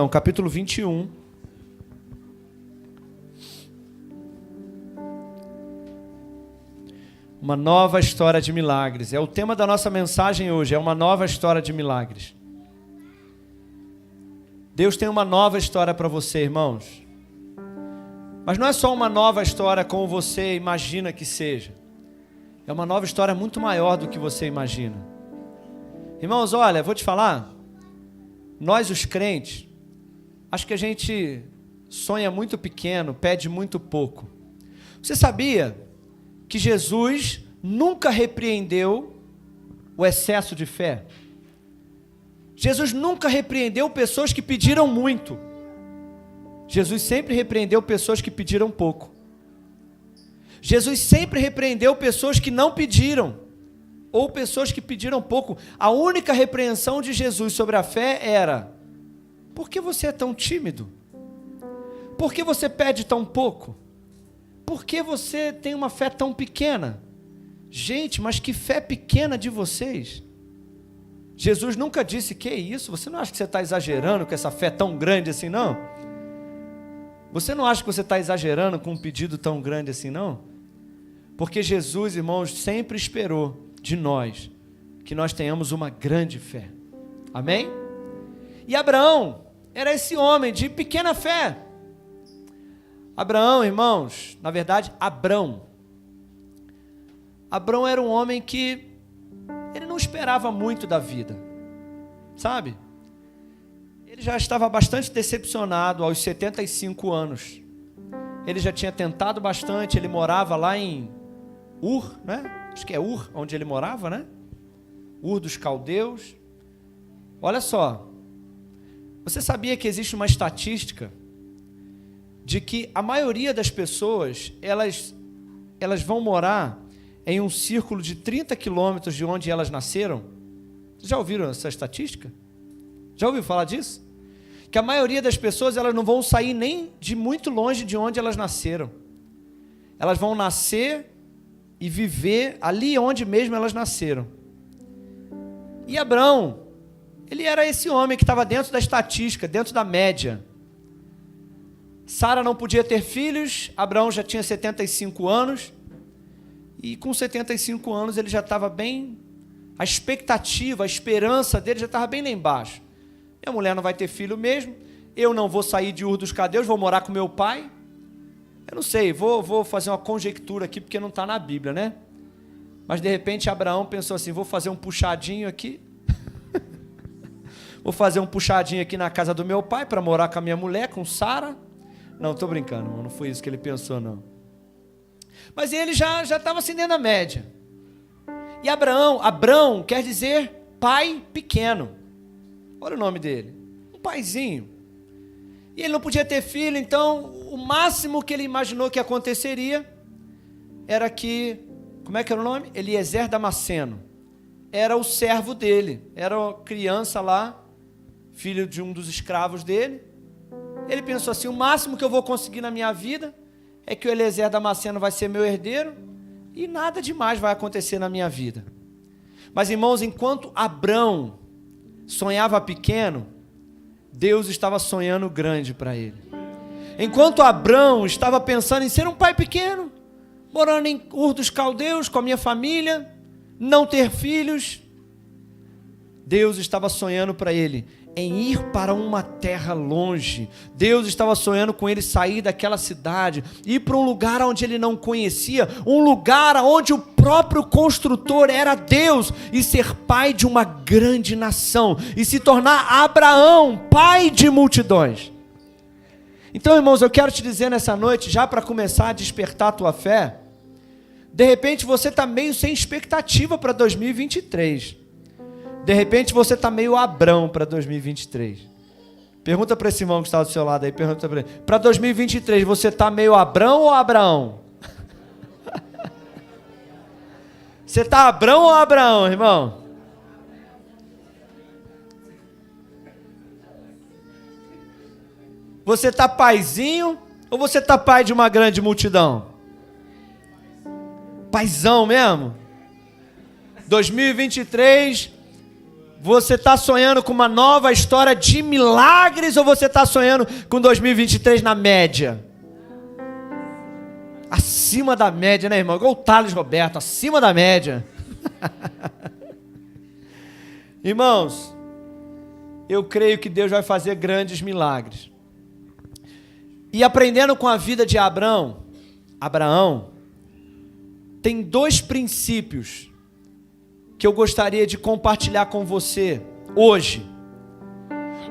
capítulo 21. Uma nova história de milagres. É o tema da nossa mensagem hoje, é uma nova história de milagres. Deus tem uma nova história para você, irmãos. Mas não é só uma nova história como você imagina que seja. É uma nova história muito maior do que você imagina. Irmãos, olha, vou te falar. Nós, os crentes, acho que a gente sonha muito pequeno, pede muito pouco. Você sabia que Jesus nunca repreendeu o excesso de fé? Jesus nunca repreendeu pessoas que pediram muito. Jesus sempre repreendeu pessoas que pediram pouco. Jesus sempre repreendeu pessoas que não pediram, ou pessoas que pediram pouco. A única repreensão de Jesus sobre a fé era: por que você é tão tímido? Por que você pede tão pouco? Por que você tem uma fé tão pequena? Gente, mas que fé pequena de vocês. Jesus nunca disse: que isso? Você não acha que você está exagerando com essa fé tão grande assim, não? Você não acha que você está exagerando com um pedido tão grande assim, não? Porque Jesus, irmãos, sempre esperou de nós que nós tenhamos uma grande fé. Amém? E Abraão era esse homem de pequena fé. Abraão, irmãos, na verdade, Abrão era um homem que ele não esperava muito da vida, sabe? Ele já estava bastante decepcionado aos 75 anos. Ele já tinha tentado bastante, ele morava lá em Ur, né? Acho que é Ur, onde ele morava, né? Ur dos Caldeus. Olha só, você sabia que existe uma estatística de que a maioria das pessoas, elas vão morar em um círculo de 30 quilômetros de onde elas nasceram? Vocês já ouviram essa estatística? Já ouviu falar disso? Que a maioria das pessoas, elas não vão sair nem de muito longe de onde elas nasceram. Elas vão nascer e viver ali onde mesmo elas nasceram. E Abrão, ele era esse homem que estava dentro da estatística, dentro da média. Sara não podia ter filhos, Abraão já tinha 75 anos, e com 75 anos ele já estava bem, a expectativa, a esperança dele já estava bem lá embaixo. Minha mulher não vai ter filho mesmo, eu não vou sair de Ur dos Caldeus, vou morar com meu pai. Eu não sei, vou fazer uma conjectura aqui, porque não está na Bíblia, né? Mas de repente Abraão pensou assim: vou fazer um puxadinho aqui, vou fazer um puxadinho aqui na casa do meu pai, para morar com a minha mulher, com Sara. Não, estou brincando, não foi isso que ele pensou, não. Mas ele já estava assim dentro da média. E Abrão quer dizer pai pequeno. Olha o nome dele, um paizinho. E ele não podia ter filho, então o máximo que ele imaginou que aconteceria era que, como é que era o nome? Eliezer Damasceno. Era o servo dele, era uma criança lá, filho de um dos escravos dele. Ele pensou assim: o máximo que eu vou conseguir na minha vida é que o Eliezer Damasceno vai ser meu herdeiro e nada demais vai acontecer na minha vida. Mas, irmãos, enquanto Abrão sonhava pequeno, Deus estava sonhando grande para ele. Enquanto Abrão estava pensando em ser um pai pequeno, morando em Ur dos Caldeus com a minha família, não ter filhos, Deus estava sonhando para ele em ir para uma terra longe. Deus estava sonhando com ele sair daquela cidade, ir para um lugar onde ele não conhecia, um lugar onde o próprio construtor era Deus, e ser pai de uma grande nação, e se tornar Abraão, pai de multidões. Então, irmãos, eu quero te dizer nessa noite, já para começar a despertar a tua fé, de repente você está meio sem expectativa para 2023. De repente você está meio Abrão para 2023. Pergunta para esse irmão que está do seu lado aí, pergunta para ele: para 2023 você está meio Abrão ou Abraão? Você está Abrão ou Abraão, irmão? Você está paizinho ou você está pai de uma grande multidão? Paizão mesmo? 2023... Você está sonhando com uma nova história de milagres ou você está sonhando com 2023 na média? Acima da média, né, irmão? Igual o Thales Roberto, acima da média. Irmãos, eu creio que Deus vai fazer grandes milagres. E aprendendo com a vida de Abraão, tem dois princípios que eu gostaria de compartilhar com você hoje,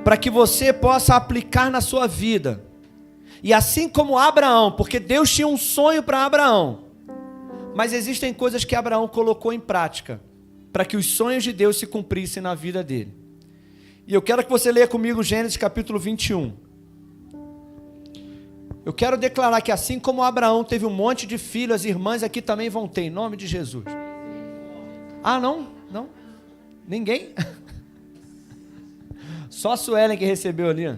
para que você possa aplicar na sua vida. E assim como Abraão, porque Deus tinha um sonho para Abraão, mas existem coisas que Abraão colocou em prática, para que os sonhos de Deus se cumprissem na vida dele. E eu quero que você leia comigo Gênesis capítulo 21. Eu quero declarar que assim como Abraão teve um monte de filhos, as irmãs aqui também vão ter, em nome de Jesus. Ah, não? Não? Ninguém? Só a Suelen que recebeu ali.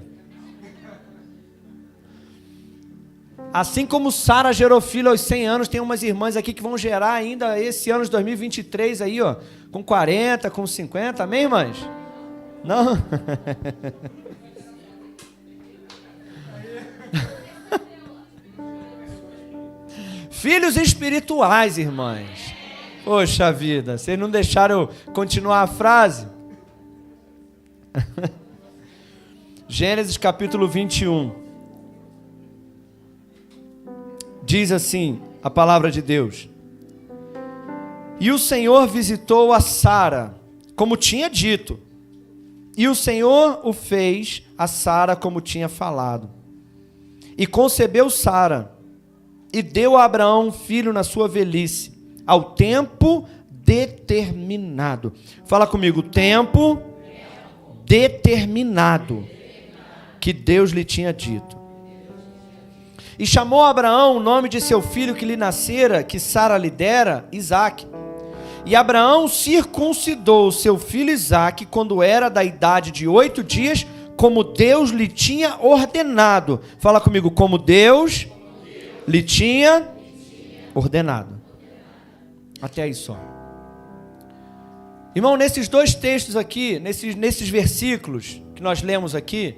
Assim como Sara gerou filho aos 100 anos, tem umas irmãs aqui que vão gerar ainda esse ano de 2023 aí, ó, com 40, com 50, amém, irmãs? Não? Filhos espirituais, irmãs. Poxa vida, vocês não deixaram eu continuar a frase? Gênesis capítulo 21. Diz assim a palavra de Deus: E o Senhor visitou a Sara, como tinha dito, e o Senhor o fez a Sara como tinha falado. E concebeu Sara, e deu a Abraão um filho na sua velhice, ao tempo determinado. Fala comigo, tempo determinado que Deus lhe tinha dito. E chamou Abraão o nome de seu filho que lhe nascera, que Sara lhe dera, Isaque. E Abraão circuncidou seu filho Isaque quando era da idade de 8 dias, como Deus lhe tinha ordenado. Fala comigo, como Deus lhe tinha ordenado. Até aí só. Irmão, nesses dois textos aqui, nesses versículos que nós lemos aqui,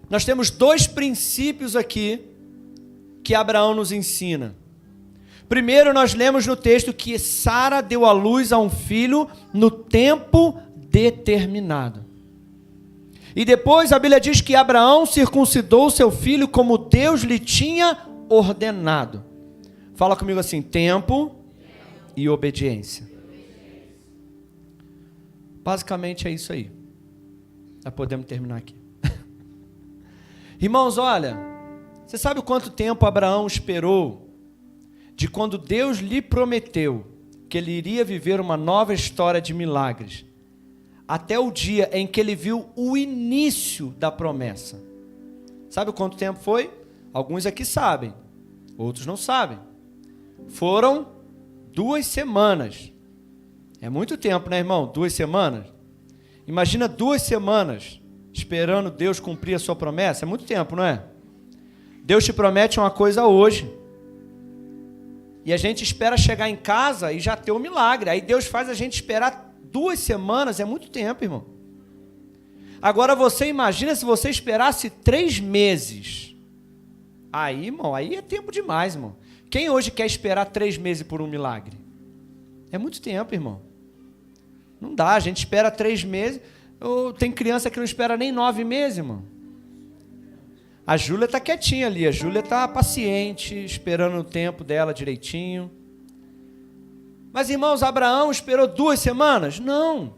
nós temos dois princípios aqui que Abraão nos ensina. Primeiro, nós lemos no texto que Sara deu à luz a um filho no tempo determinado. E depois a Bíblia diz que Abraão circuncidou seu filho como Deus lhe tinha ordenado. Fala comigo assim, tempo e obediência. Basicamente é isso aí. Já podemos terminar aqui. Irmãos, olha, você sabe o quanto tempo Abraão esperou de quando Deus lhe prometeu que ele iria viver uma nova história de milagres, até o dia em que ele viu o início da promessa? Sabe quanto tempo foi? Alguns aqui sabem, outros não sabem. Foram 2 semanas. É muito tempo, né, irmão? 2 semanas. Imagina 2 semanas esperando Deus cumprir a sua promessa. É muito tempo, não é? Deus te promete uma coisa hoje, e a gente espera chegar em casa e já ter o milagre. Aí Deus faz a gente esperar 2 semanas. É muito tempo, irmão. Agora você imagina se você esperasse 3 meses. Aí, irmão, aí é tempo demais, irmão. Quem hoje quer esperar 3 meses por um milagre? É muito tempo, irmão. Não dá, a gente espera 3 meses. Tem criança que não espera nem 9 meses, irmão. A Júlia está quietinha ali, a Júlia está paciente, esperando o tempo dela direitinho. Mas, irmãos, Abraão esperou 2 semanas? Não.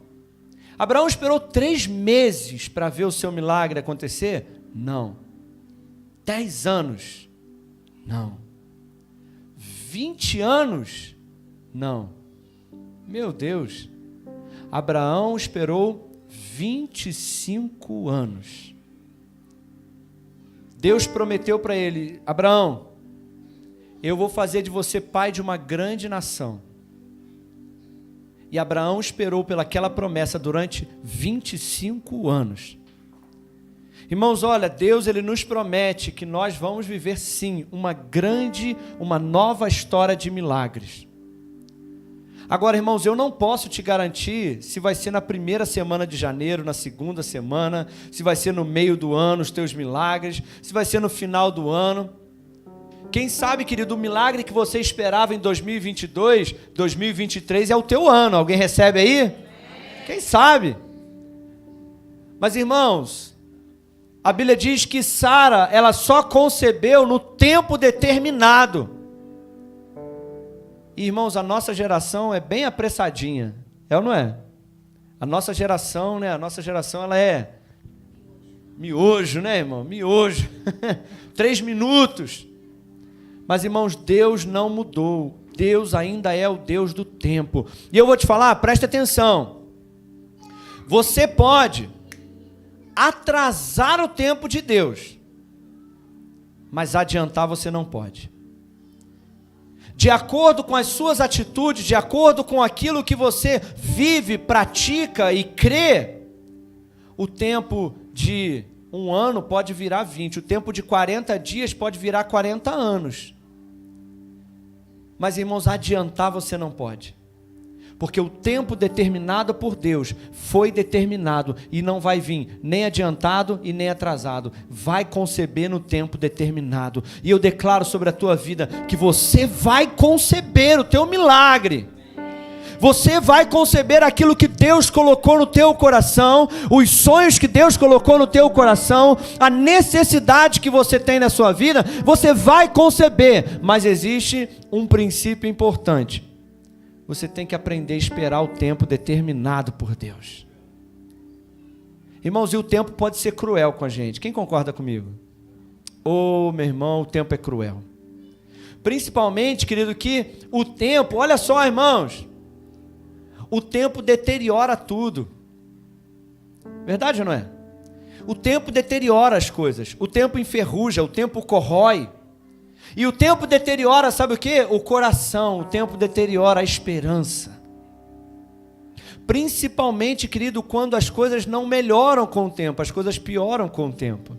Abraão esperou 3 meses para ver o seu milagre acontecer? Não. 10 anos? Não. 20 anos? Não. Meu Deus. Abraão esperou 25 anos. Deus prometeu para ele: Abraão, eu vou fazer de você pai de uma grande nação. E Abraão esperou pelaquela promessa durante 25 anos. Irmãos, olha, Deus ele nos promete que nós vamos viver sim uma nova história de milagres. Agora, irmãos, eu não posso te garantir se vai ser na primeira semana de janeiro, na segunda semana, se vai ser no meio do ano os teus milagres, se vai ser no final do ano. Quem sabe, querido, o milagre que você esperava em 2022, 2023 é o teu ano. Alguém recebe aí? Quem sabe? Mas, irmãos, a Bíblia diz que Sara, ela só concebeu no tempo determinado. E, irmãos, a nossa geração é bem apressadinha, é ou não é? A nossa geração, né? A nossa geração, ela é miojo, né, irmão? Miojo. 3 minutos. Mas, irmãos, Deus não mudou. Deus ainda é o Deus do tempo. E eu vou te falar, preste atenção. Você pode atrasar o tempo de Deus, mas adiantar você não pode. De acordo com as suas atitudes, de acordo com aquilo que você vive, pratica e crê, o tempo de 1 ano pode virar 20, o tempo de 40 dias pode virar 40 anos. Mas, irmãos, adiantar você não pode. Porque o tempo determinado por Deus foi determinado e não vai vir nem adiantado e nem atrasado. Vai conceber no tempo determinado. E eu declaro sobre a tua vida que você vai conceber o teu milagre. Você vai conceber aquilo que Deus colocou no teu coração, os sonhos que Deus colocou no teu coração, a necessidade que você tem na sua vida, você vai conceber. Mas existe um princípio importante. Você tem que aprender a esperar o tempo determinado por Deus. Irmãos, e o tempo pode ser cruel com a gente. Quem concorda comigo? Ô, meu irmão, o tempo é cruel. Principalmente, querido, que o tempo, olha só, irmãos, o tempo deteriora tudo. Verdade ou não é? O tempo deteriora as coisas. O tempo enferruja, o tempo corrói. E o tempo deteriora, sabe o quê? O coração. O tempo deteriora a esperança. Principalmente, querido, quando as coisas não melhoram com o tempo, as coisas pioram com o tempo.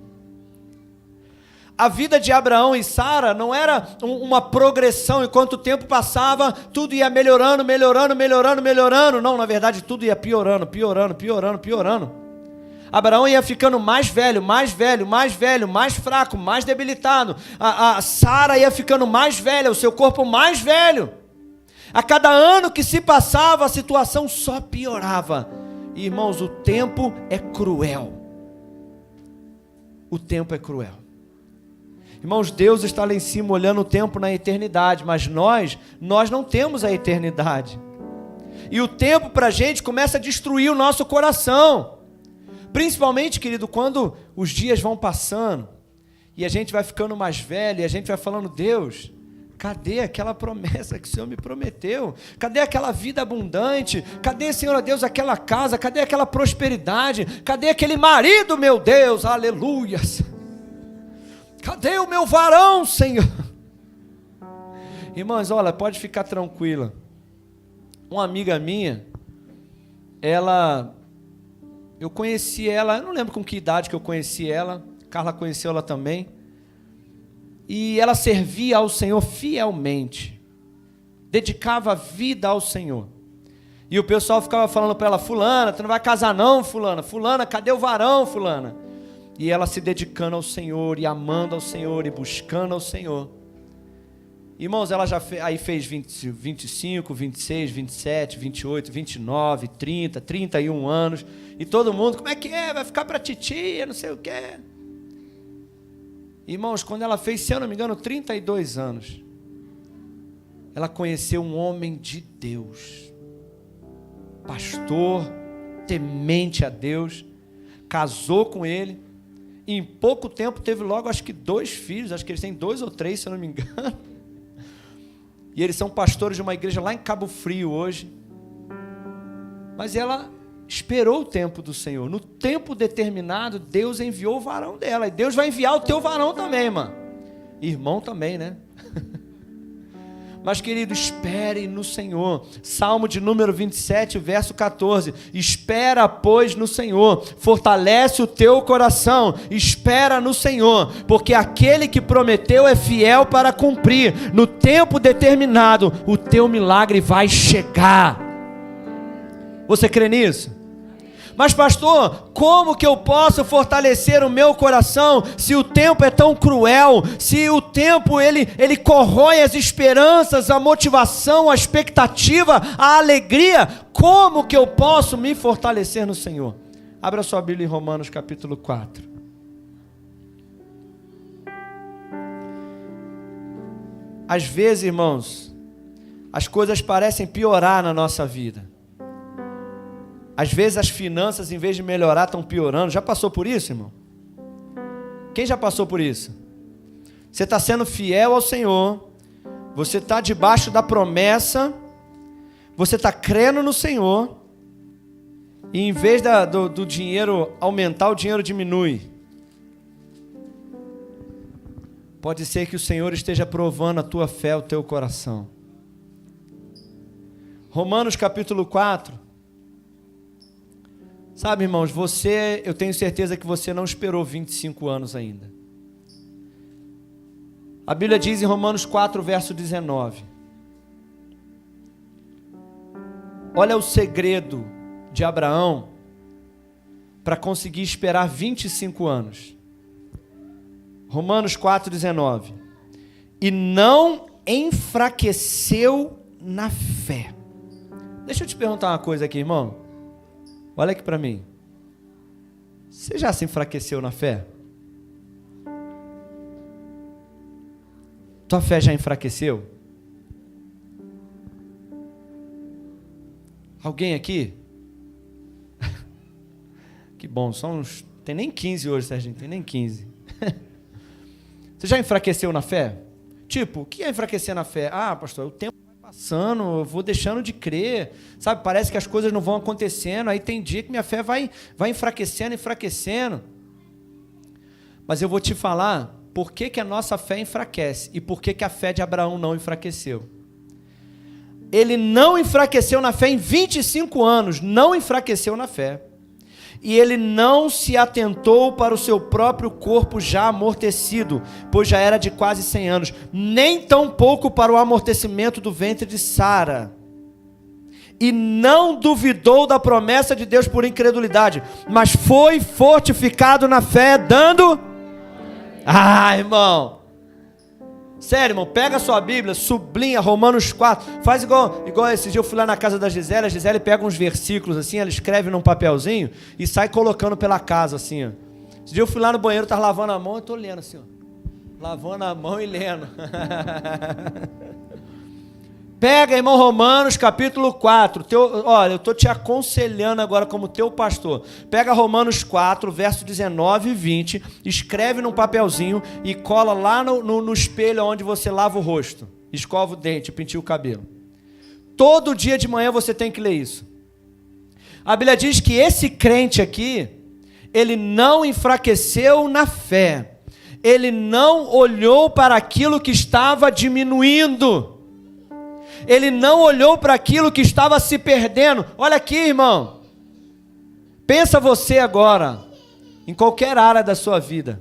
A vida de Abraão e Sara não era uma progressão, enquanto o tempo passava, tudo ia melhorando, melhorando, melhorando, melhorando. Não, na verdade, tudo ia piorando, piorando, piorando, piorando. Abraão ia ficando mais velho, mais velho, mais velho, mais fraco, mais debilitado. A Sara ia ficando mais velha, o seu corpo mais velho. A cada ano que se passava, a situação só piorava. E, irmãos, o tempo é cruel. O tempo é cruel. Irmãos, Deus está lá em cima olhando o tempo na eternidade, mas nós não temos a eternidade. E o tempo para a gente começa a destruir o nosso coração. Principalmente, querido, quando os dias vão passando e a gente vai ficando mais velho e a gente vai falando, Deus, cadê aquela promessa que o Senhor me prometeu? Cadê aquela vida abundante? Cadê, Senhor Deus, aquela casa? Cadê aquela prosperidade? Cadê aquele marido, meu Deus? Aleluias! Cadê o meu varão, Senhor? Irmãs, olha, pode ficar tranquila. Uma amiga minha, eu conheci ela, eu não lembro com que idade que eu conheci ela, Carla conheceu ela também, e ela servia ao Senhor fielmente, dedicava a vida ao Senhor, e o pessoal ficava falando para ela, fulana, tu não vai casar não, fulana, fulana, cadê o varão, fulana? E ela se dedicando ao Senhor, e amando ao Senhor, e buscando ao Senhor. Irmãos, ela já fez 25, 26, 27, 28, 29, 30, 31 anos. E todo mundo, como é que é? Vai ficar para titia, não sei o quê. Irmãos, quando ela fez, se eu não me engano, 32 anos, ela conheceu um homem de Deus. Pastor, temente a Deus, casou com ele. E em pouco tempo teve logo, acho que 2 filhos, acho que eles têm 2 ou 3, se eu não me engano. E eles são pastores de uma igreja lá em Cabo Frio hoje. Mas ela esperou o tempo do Senhor. No tempo determinado, Deus enviou o varão dela. E Deus vai enviar o teu varão também, irmão. Irmão também, né? Mas, querido, espere no Senhor. Salmo de número 27, verso 14. Espera, pois, no Senhor. Fortalece o teu coração. Espera no Senhor. Porque aquele que prometeu é fiel para cumprir. No tempo determinado, o teu milagre vai chegar. Você crê nisso? Mas pastor, como que eu posso fortalecer o meu coração se o tempo é tão cruel, se o tempo ele corrói as esperanças, a motivação, a expectativa, a alegria? Como que eu posso me fortalecer no Senhor? Abra sua Bíblia em Romanos capítulo 4. Às vezes, irmãos, as coisas parecem piorar na nossa vida. Às vezes as finanças, em vez de melhorar, estão piorando. Já passou por isso, irmão? Quem já passou por isso? Você está sendo fiel ao Senhor, você está debaixo da promessa, você está crendo no Senhor, e em vez do dinheiro aumentar, o dinheiro diminui. Pode ser que o Senhor esteja provando a tua fé, o teu coração. Romanos capítulo 4. Sabe, irmãos, eu tenho certeza que você não esperou 25 anos ainda. A Bíblia diz em Romanos 4, verso 19. Olha o segredo de Abraão para conseguir esperar 25 anos. Romanos 4, 19. E não enfraqueceu na fé. Deixa eu te perguntar uma coisa aqui, irmão. Olha aqui para mim. Você já se enfraqueceu na fé? Tua fé já enfraqueceu? Alguém aqui? Que bom, tem nem 15 hoje, Serginho, tem nem 15. Você já enfraqueceu na fé? Tipo, o que é enfraquecer na fé? Ah, pastor, o tempo passando, eu vou deixando de crer, sabe, parece que as coisas não vão acontecendo, aí tem dia que minha fé vai enfraquecendo, mas eu vou te falar, por que a nossa fé enfraquece, e por que a fé de Abraão não enfraqueceu. Ele não enfraqueceu na fé em 25 anos, não enfraqueceu na fé, e ele não se atentou para o seu próprio corpo já amortecido, pois já era de quase 100 anos, nem tampouco para o amortecimento do ventre de Sara, e não duvidou da promessa de Deus por incredulidade, mas foi fortificado na fé, dando... irmão, sério, irmão, pega a sua Bíblia, sublinha Romanos 4, faz igual esse dia eu fui lá na casa da Gisele, a Gisele pega uns versículos assim, ela escreve num papelzinho e sai colocando pela casa assim, ó. Esse dia eu fui lá no banheiro, tava lavando a mão e tô lendo assim, ó. Lavando a mão e lendo. Pega, irmão, Romanos capítulo 4, olha, eu estou te aconselhando agora como teu pastor, pega Romanos 4, verso 19 e 20, escreve num papelzinho e cola lá no espelho onde você lava o rosto, escova o dente, penteia o cabelo. Todo dia de manhã você tem que ler isso. A Bíblia diz que esse crente aqui, ele não enfraqueceu na fé, ele não olhou para aquilo que estava diminuindo, ele não olhou para aquilo que estava se perdendo. Olha aqui, irmão, pensa você agora, em qualquer área da sua vida,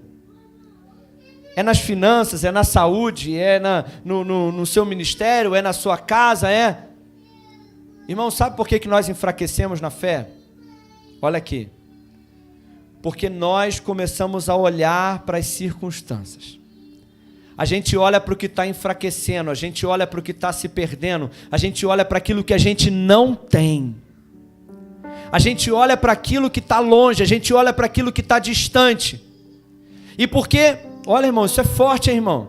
é nas finanças, é na saúde, é no seu ministério, é na sua casa, irmão, sabe por que nós enfraquecemos na fé? Olha aqui, porque nós começamos a olhar para as circunstâncias. A gente olha para o que está enfraquecendo, a gente olha para o que está se perdendo, a gente olha para aquilo que a gente não tem, a gente olha para aquilo que está longe, a gente olha para aquilo que está distante. E porque, olha, irmão, isso é forte, hein, irmão?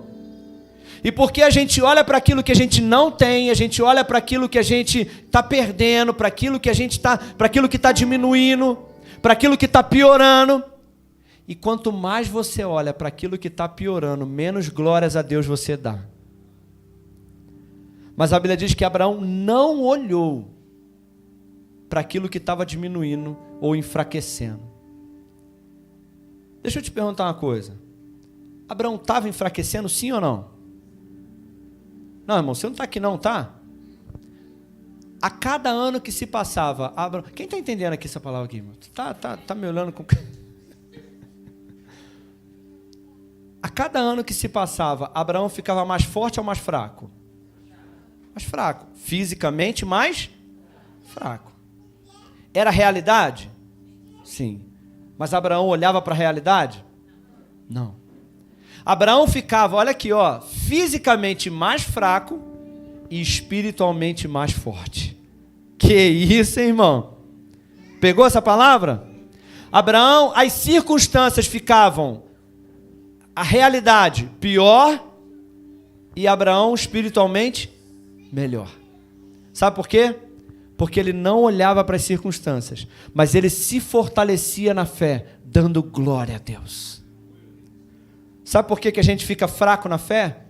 E porque a gente olha para aquilo que a gente não tem, a gente olha para aquilo que a gente está perdendo, para aquilo que a gente está, para aquilo que está diminuindo, para aquilo que está piorando. E quanto mais você olha para aquilo que está piorando, menos glórias a Deus você dá. Mas a Bíblia diz que Abraão não olhou para aquilo que estava diminuindo ou enfraquecendo. Deixa eu te perguntar uma coisa. Abraão estava enfraquecendo, sim ou não? Não, irmão, você não está aqui não, tá? A cada ano que se passava, Abraão... Quem está entendendo aqui essa palavra aqui, irmão? Tá me olhando com... A cada ano que se passava, Abraão ficava mais forte ou mais fraco? Mais fraco. Fisicamente mais fraco. Era realidade? Sim. Mas Abraão olhava para a realidade? Não. Abraão ficava, olha aqui, ó, fisicamente mais fraco e espiritualmente mais forte. Que isso, hein, irmão? Pegou essa palavra? Abraão, as circunstâncias ficavam, a realidade pior e Abraão espiritualmente melhor. Sabe por quê? Porque ele não olhava para as circunstâncias, mas ele se fortalecia na fé, dando glória a Deus. Sabe por que a gente fica fraco na fé?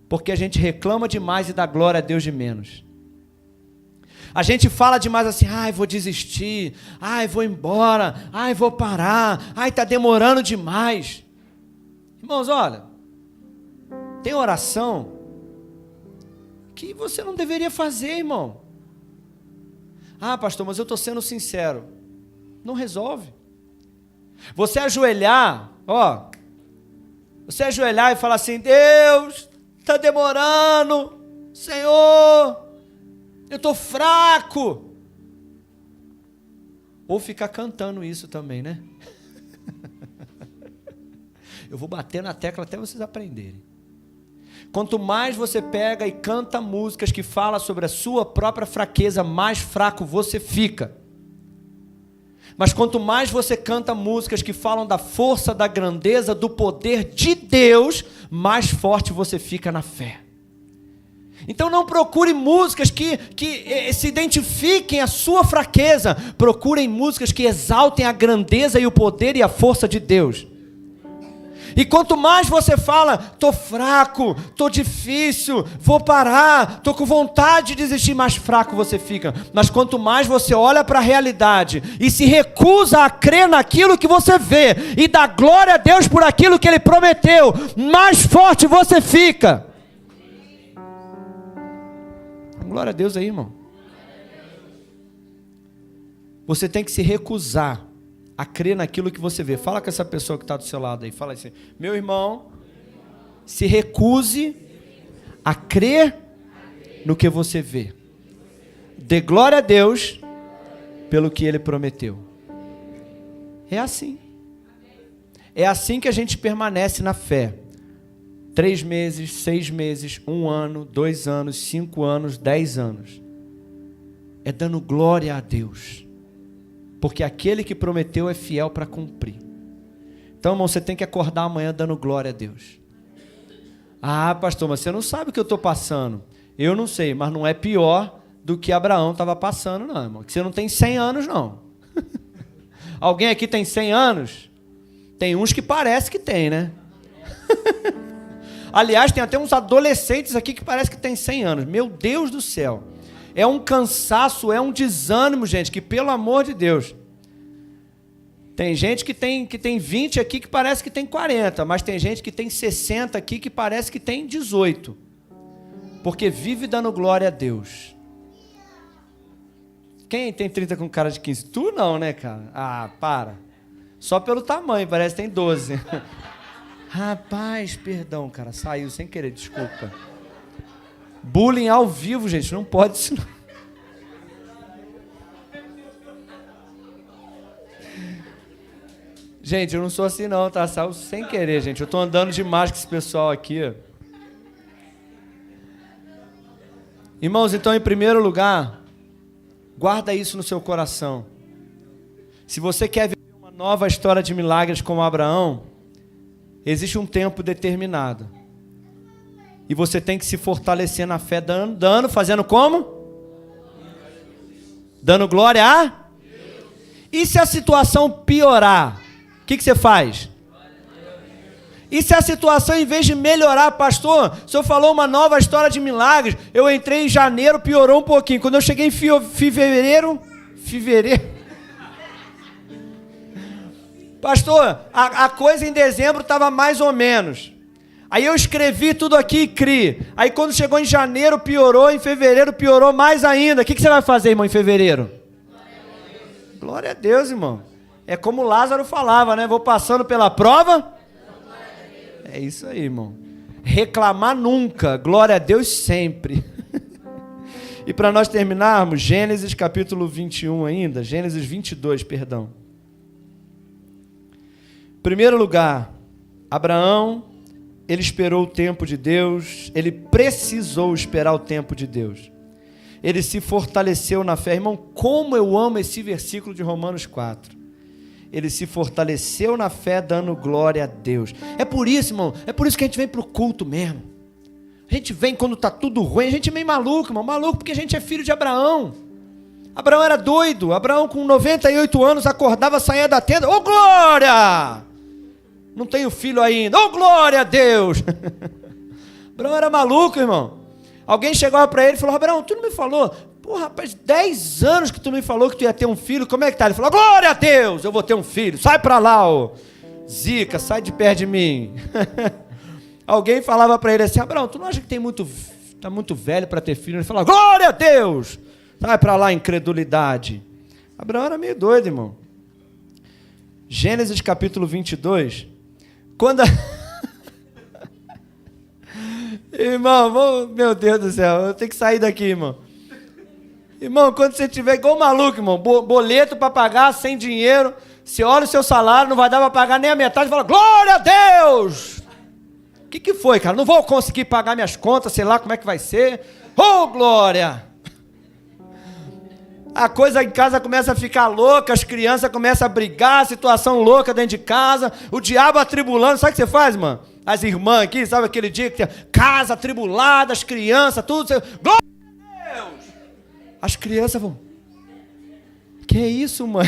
Porque a gente reclama demais e dá glória a Deus de menos. A gente fala demais assim, ai, vou desistir, ai, vou embora, ai, vou parar, ai, está demorando demais. Irmãos, olha, tem oração que você não deveria fazer, irmão. Ah, pastor, mas eu estou sendo sincero. Não resolve. Você ajoelhar, ó, você ajoelhar e falar assim, Deus, está demorando, Senhor, eu estou fraco. Ou ficar cantando isso também, né? Eu vou bater na tecla até vocês aprenderem. Quanto mais você pega e canta músicas que falam sobre a sua própria fraqueza, mais fraco você fica. Mas quanto mais você canta músicas que falam da força, da grandeza, do poder de Deus, mais forte você fica na fé. Então não procure músicas que se identifiquem a sua fraqueza. Procurem músicas que exaltem a grandeza e o poder e a força de Deus. E quanto mais você fala, estou fraco, estou difícil, vou parar, estou com vontade de desistir, mais fraco você fica. Mas quanto mais você olha para a realidade e se recusa a crer naquilo que você vê e dá glória a Deus por aquilo que Ele prometeu, mais forte você fica. Glória a Deus aí, irmão. Você tem que se recusar a crer naquilo que você vê. Fala com essa pessoa que está do seu lado aí. Fala assim, meu irmão, se recuse a crer no que você vê. Dê glória a Deus pelo que Ele prometeu. É assim. É assim que a gente permanece na fé. 3 meses, 6 meses, 1 ano, 2 anos, 5 anos, 10 anos. É dando glória a Deus. Porque aquele que prometeu é fiel para cumprir. Então, irmão, você tem que acordar amanhã dando glória a Deus. Ah, pastor, mas você não sabe o que eu estou passando. Eu não sei, mas não é pior do que Abraão estava passando, não, irmão. Que você não tem 100 anos, não. Alguém aqui tem 100 anos? Tem uns que parece que tem, né? Aliás, tem até uns adolescentes aqui que parece que tem 100 anos. Meu Deus do céu. É um cansaço, é um desânimo, gente, que pelo amor de Deus. Tem gente que tem 20 aqui que parece que tem 40, mas tem gente que tem 60 aqui que parece que tem 18. Porque vive dando glória a Deus. Quem tem 30 com cara de 15? Tu não, né, cara? Ah, para. Só pelo tamanho, parece que tem 12. Rapaz, perdão, cara, saiu sem querer, desculpa. Bullying ao vivo, gente, não pode isso não. Gente, eu não sou assim não, tá? Saiu sem querer, gente. Eu tô andando demais com esse pessoal aqui. Irmãos, então, em primeiro lugar, guarda isso no seu coração. Se você quer viver uma nova história de milagres como Abraão, existe um tempo determinado. E você tem que se fortalecer na fé, fazendo como? Dando glória a Deus. E se a situação piorar, o que você faz? E se a situação, em vez de melhorar, pastor, o senhor falou uma nova história de milagres, eu entrei em janeiro, piorou um pouquinho. Quando eu cheguei em fevereiro, pastor, a coisa em dezembro estava mais ou menos. Aí eu escrevi tudo aqui e criei. Aí quando chegou em janeiro piorou, em fevereiro piorou mais ainda. O que você vai fazer, irmão, em fevereiro? Glória a Deus, irmão. É como Lázaro falava, né? Vou passando pela prova. É isso aí, irmão. Reclamar nunca, glória a Deus sempre. E para nós terminarmos, Gênesis capítulo 21 ainda, Gênesis 22, perdão. Em primeiro lugar, Abraão, ele esperou o tempo de Deus, ele precisou esperar o tempo de Deus. Ele se fortaleceu na fé. Irmão, como eu amo esse versículo de Romanos 4. Ele se fortaleceu na fé dando glória a Deus. É por isso, irmão, é por isso que a gente vem para o culto mesmo. A gente vem quando está tudo ruim, a gente é meio maluco, irmão, maluco porque a gente é filho de Abraão. Abraão era doido, Abraão com 98 anos acordava, saía da tenda, ô glória! Não tenho filho ainda, ô glória a Deus! Abraão era maluco, irmão. Alguém chegava para ele e falou, Abraão, tu não me falou? Pô, rapaz, 10 anos que tu me falou que tu ia ter um filho, como é que tá? Ele falou, glória a Deus, eu vou ter um filho, sai para lá, ô Zica, sai de perto de mim. Alguém falava para ele assim, Abraão, tu não acha que tá muito velho para ter filho? Ele falava, glória a Deus, sai para lá, incredulidade. Abraão era meio doido, irmão. Gênesis capítulo 22, quando... Irmão, meu Deus do céu, eu tenho que sair daqui, irmão. Irmão, quando você tiver igual maluco, irmão, boleto para pagar, sem dinheiro, você olha o seu salário, não vai dar para pagar nem a metade, e fala, glória a Deus! O que foi, cara? Não vou conseguir pagar minhas contas, sei lá como é que vai ser. Oh, glória! A coisa em casa começa a ficar louca, as crianças começam a brigar, situação louca dentro de casa, o diabo atribulando, sabe o que você faz, mano? As irmãs aqui, sabe aquele dia que tem casa atribulada, as crianças, tudo, glória a Deus! As crianças vão, que isso, mãe?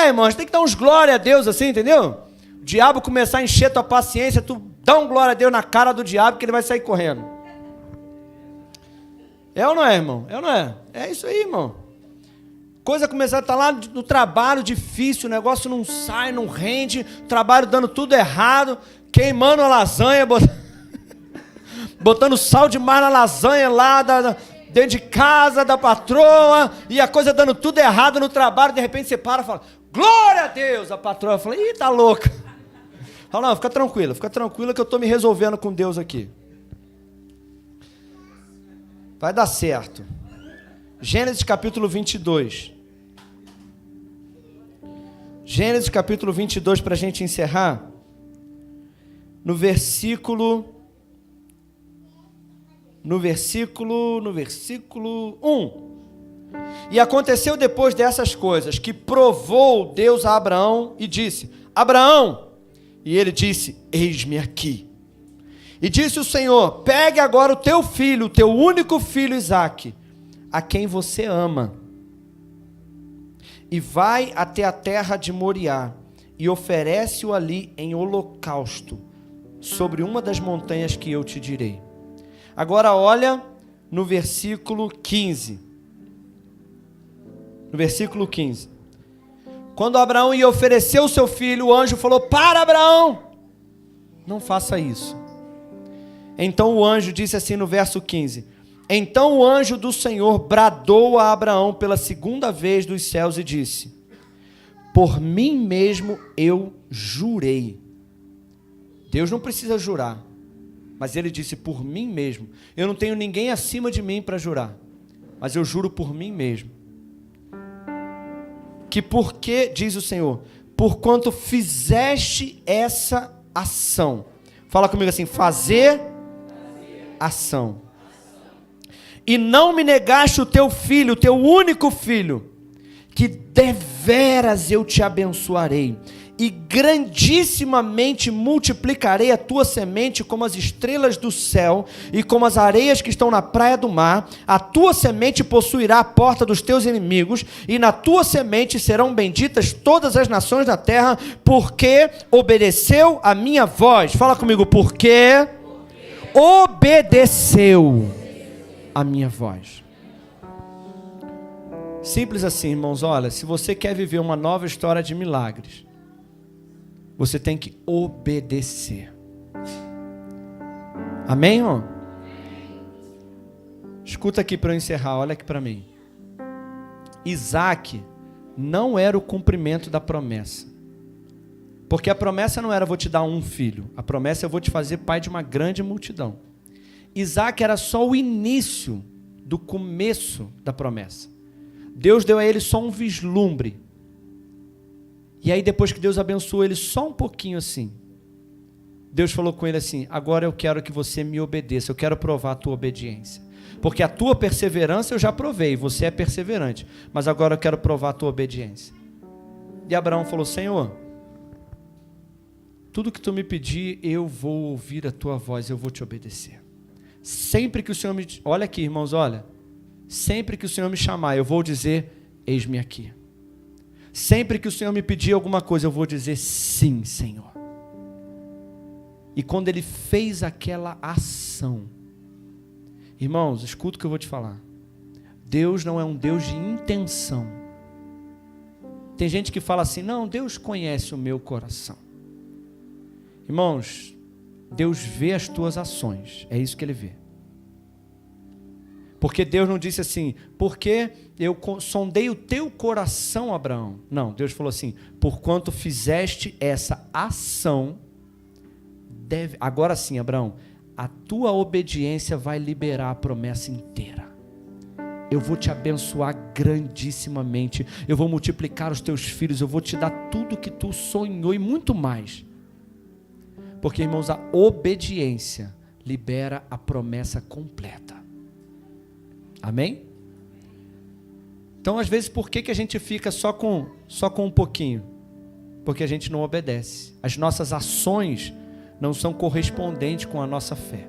Irmão, a gente tem que dar uns glória a Deus assim, entendeu? O diabo começar a encher tua paciência, tu dá um glória a Deus na cara do diabo que ele vai sair correndo. É ou não é, irmão? É ou não é? É isso aí, irmão. Coisa começar a estar lá no trabalho difícil, o negócio não sai, não rende, trabalho dando tudo errado, queimando a lasanha, botando sal demais na lasanha lá dentro de casa da patroa, e a coisa dando tudo errado no trabalho, de repente você para e fala, glória a Deus! A patroa fala, ih, tá louca. Fala, não, fica tranquila que eu estou me resolvendo com Deus aqui. Vai dar certo. Gênesis capítulo 22. Gênesis capítulo 22, para a gente encerrar. No versículo 1. E aconteceu depois dessas coisas, que provou Deus a Abraão e disse, Abraão, e ele disse, eis-me aqui. E disse o Senhor, pegue agora o teu filho, o teu único filho Isaque, a quem você ama, e vai até a terra de Moriá, e oferece-o ali em holocausto, sobre uma das montanhas que eu te direi. Agora olha no versículo 15. No versículo 15. Quando Abraão ia oferecer o seu filho, o anjo falou, para Abraão, não faça isso. Então o anjo disse assim no verso 15, então o anjo do Senhor bradou a Abraão pela segunda vez dos céus e disse, por mim mesmo eu jurei. Deus não precisa jurar, mas ele disse, por mim mesmo, eu não tenho ninguém acima de mim para jurar, mas eu juro por mim mesmo, que porque, diz o Senhor, porquanto fizeste essa ação, fala comigo assim, fazer ação, e não me negaste o teu filho, o teu único filho, que deveras eu te abençoarei, e grandissimamente multiplicarei a tua semente como as estrelas do céu, e como as areias que estão na praia do mar, a tua semente possuirá a porta dos teus inimigos, e na tua semente serão benditas todas as nações da terra, porque obedeceu a minha voz, fala comigo, porque obedeceu a minha voz. Simples assim, irmãos, olha, se você quer viver uma nova história de milagres, Você tem que obedecer. Amém, irmão? Escuta aqui para eu encerrar, olha aqui para mim. Isaac não era o cumprimento da promessa. Porque a promessa não era vou te dar um filho. A promessa é eu vou te fazer pai de uma grande multidão. Isaac era só o início do começo da promessa. Deus deu a ele só um vislumbre. E aí depois que Deus abençoou ele só um pouquinho assim, Deus falou com ele assim, agora eu quero que você me obedeça, eu quero provar a tua obediência. Porque a tua perseverança eu já provei, você é perseverante, mas agora eu quero provar a tua obediência. E Abraão falou, Senhor, tudo que tu me pedir, eu vou ouvir a tua voz, eu vou te obedecer. Sempre que o Senhor me... Olha aqui, irmãos, olha. Sempre que o Senhor me chamar, eu vou dizer, eis-me aqui. Sempre que o Senhor me pedir alguma coisa, eu vou dizer, sim, Senhor. E quando ele fez aquela ação, irmãos, escuta o que eu vou te falar. Deus não é um Deus de intenção. Tem gente que fala assim, não, Deus conhece o meu coração. Irmãos, Deus vê as tuas ações, é isso que Ele vê. Porque Deus não disse assim, porque eu sondei o teu coração, Abraão. Não, Deus falou assim, porquanto fizeste essa ação, agora sim, Abraão, a tua obediência vai liberar a promessa inteira. Eu vou te abençoar grandissimamente, eu vou multiplicar os teus filhos, eu vou te dar tudo que tu sonhou e muito mais. Porque, irmãos, a obediência libera a promessa completa. Amém? Então, às vezes, por que a gente fica só com um pouquinho? Porque a gente não obedece. As nossas ações não são correspondentes com a nossa fé.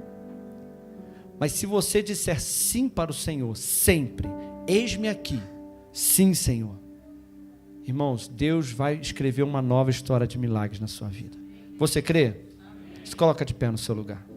Mas se você disser sim para o Senhor, sempre, eis-me aqui, sim, Senhor. Irmãos, Deus vai escrever uma nova história de milagres na sua vida. Você crê? Se coloca de pé no seu lugar.